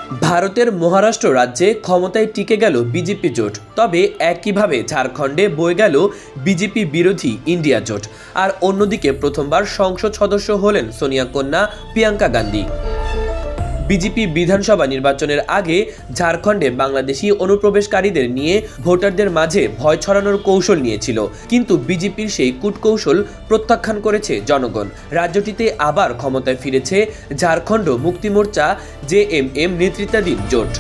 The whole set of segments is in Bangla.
ভারতের মহারাষ্ট্র রাজ্যে ক্ষমতায় টিকে গেল বিজেপি জোট, তবে একইভাবে ঝাড়খণ্ডে বয়ে গেল বিজেপি বিরোধী ইন্ডিয়া জোট। আর অন্যদিকে প্রথমবার সংসদ সদস্য হলেন সোনিয়া কন্যা, প্রিয়াঙ্কা গান্ধী। বিজেপি বিধানসভা নির্বাচনের আগে ঝাড়খণ্ডে বাংলাদেশি অনুপ্রবেশকারীদের নিয়ে ভোটারদের মাঝে ভয় ছড়ানোর কৌশল নিয়েছিল, কিন্তু বিজেপির সেই কূটকৌশল প্রত্যাখ্যান করেছে জনগণ। রাজ্যটিতে আবার ক্ষমতায় ফিরেছে ঝাড়খণ্ড মুক্তি মোর্চা জেএমএম নেতৃত্বাধীন জোট।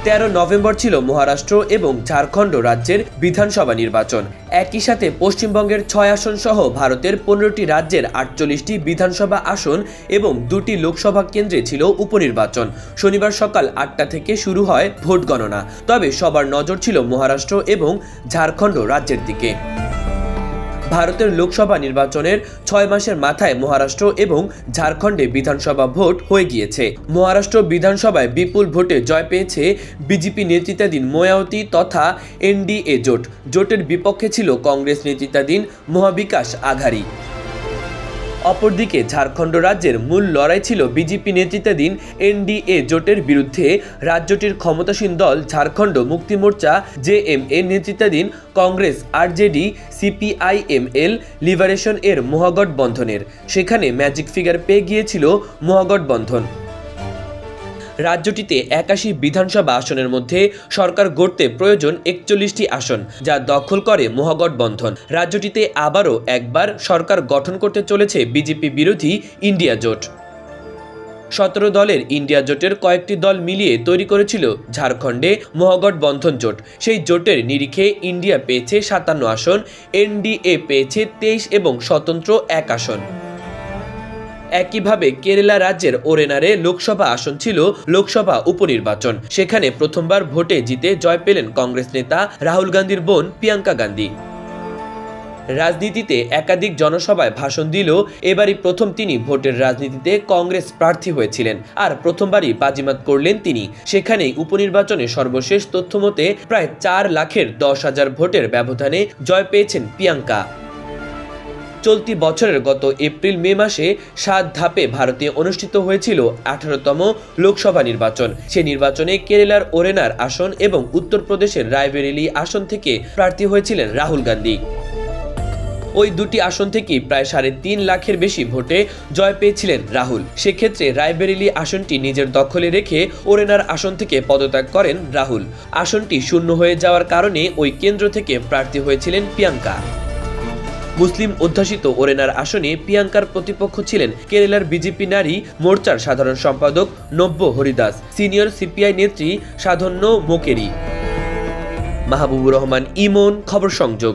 13 নভেম্বর ছিল মহারাষ্ট্র এবং ঝাড়খণ্ড রাজ্যের বিধানসভা নির্বাচন। একই সাথে পশ্চিমবঙ্গের 6 আসন সহ ভারতের 15টি রাজ্যের 48টি বিধানসভা আসন এবং 2টি লোকসভা কেন্দ্রে ছিল উপনির্বাচন। শনিবার সকাল 8টা থেকে শুরু হয় ভোট গণনা, তবে সবার নজর ছিল মহারাষ্ট্র এবং ঝাড়খণ্ড রাজ্যের দিকে। ভারতের লোকসভা নির্বাচনের 6 মাসের মাথায় মহারাষ্ট্র এবং ঝাড়খণ্ডে বিধানসভা ভোট হয়ে গিয়েছে। মহারাষ্ট্র বিধানসভায় বিপুল ভোটে জয় পেয়েছে বিজেপি নেতৃত্বাধীন মায়াবতী তথা এনডিএ জোট। জোটের বিপক্ষে ছিল কংগ্রেস নেতৃত্বাধীন মহাবিকাশ আঘাড়ি। অপরদিকে ঝাড়খণ্ড রাজ্যের মূল লড়াই ছিল বিজেপি নেতৃত্বাধীন এনডিএ জোটের বিরুদ্ধে রাজ্যটির ক্ষমতাসীন দল ঝাড়খণ্ড মুক্তি মোর্চা জেএমএ নেতৃত্বাধীন কংগ্রেস, আরজেডি, সিপিআইএমএল, লিবারেশন এর মহাগঠবন্ধনের। সেখানে ম্যাজিক ফিগার পেয়ে গিয়েছিল মহাগঠবন্ধন। রাজ্যটিতে 81 বিধানসভা আসনের মধ্যে সরকার গড়তে প্রয়োজন 41টি আসন, যা দখল করে মহাগঠবন্ধন। রাজ্যটিতে আবারও একবার সরকার গঠন করতে চলেছে বিজেপি বিরোধী ইন্ডিয়া জোট। 17 দলের ইন্ডিয়া জোটের কয়েকটি দল মিলিয়ে তৈরি করেছিল ঝাড়খণ্ডে মহাগঠবন্ধন জোট। সেই জোটের নিরিখে ইন্ডিয়া পেয়েছে 57 আসন, এনডিএ পেয়েছে 23 এবং স্বতন্ত্র 1 আসন। একইভাবে কেরালা রাজ্যের ওরেনারে লোকসভা আসন ছিল লোকসভা উপনির্বাচন। সেখানে প্রথমবার ভোটে জিতে জয় পেলেন কংগ্রেস নেতা রাহুল গান্ধীর বোন প্রিয়াঙ্কা গান্ধী। রাজনীতিতে একাধিক জনসভায় ভাষণ দিলেও এবারই প্রথম তিনি ভোটের রাজনীতিতে কংগ্রেস প্রার্থী হয়েছিলেন, আর প্রথমবারই বাজিমাত করলেন তিনি। সেখানেই উপনির্বাচনে সর্বশেষ তথ্যমতে প্রায় 4,10,000 ভোটের ব্যবধানে জয় পেয়েছেন প্রিয়াঙ্কা। চলতি বছরের গত এপ্রিল-মে মাসে 7 ধাপে ভারতে অনুষ্ঠিত হয়েছিল 18তম লোকসভা নির্বাচন। সে নির্বাচনে কেরালার ওরেনার আসন এবং উত্তরপ্রদেশের রায়বেরেলি আসন থেকে প্রার্থী হয়েছিলেন রাহুল গান্ধী। ওই দুটি আসন থেকেই প্রায় 3.5 লাখের বেশি ভোটে জয় পেয়েছিলেন রাহুল। সেক্ষেত্রে রায়বেরেলি আসনটি নিজের দখলে রেখে ওরেনার আসন থেকে পদত্যাগ করেন রাহুল। আসনটি শূন্য হয়ে যাওয়ার কারণে ওই কেন্দ্র থেকে প্রার্থী হয়েছিলেন প্রিয়াঙ্কা। মুসলিম অধ্যুষিত ওরেনার আসনে প্রিয়াঙ্কার প্রতিপক্ষ ছিলেন কেরালার বিজেপি নারী মোর্চার সাধারণ সম্পাদক নব্য হরিদাস, সিনিয়র সিপিআই নেত্রী সাধন্য মোকেরি। মাহবুবুর রহমান ইমন, খবর সংযোগ।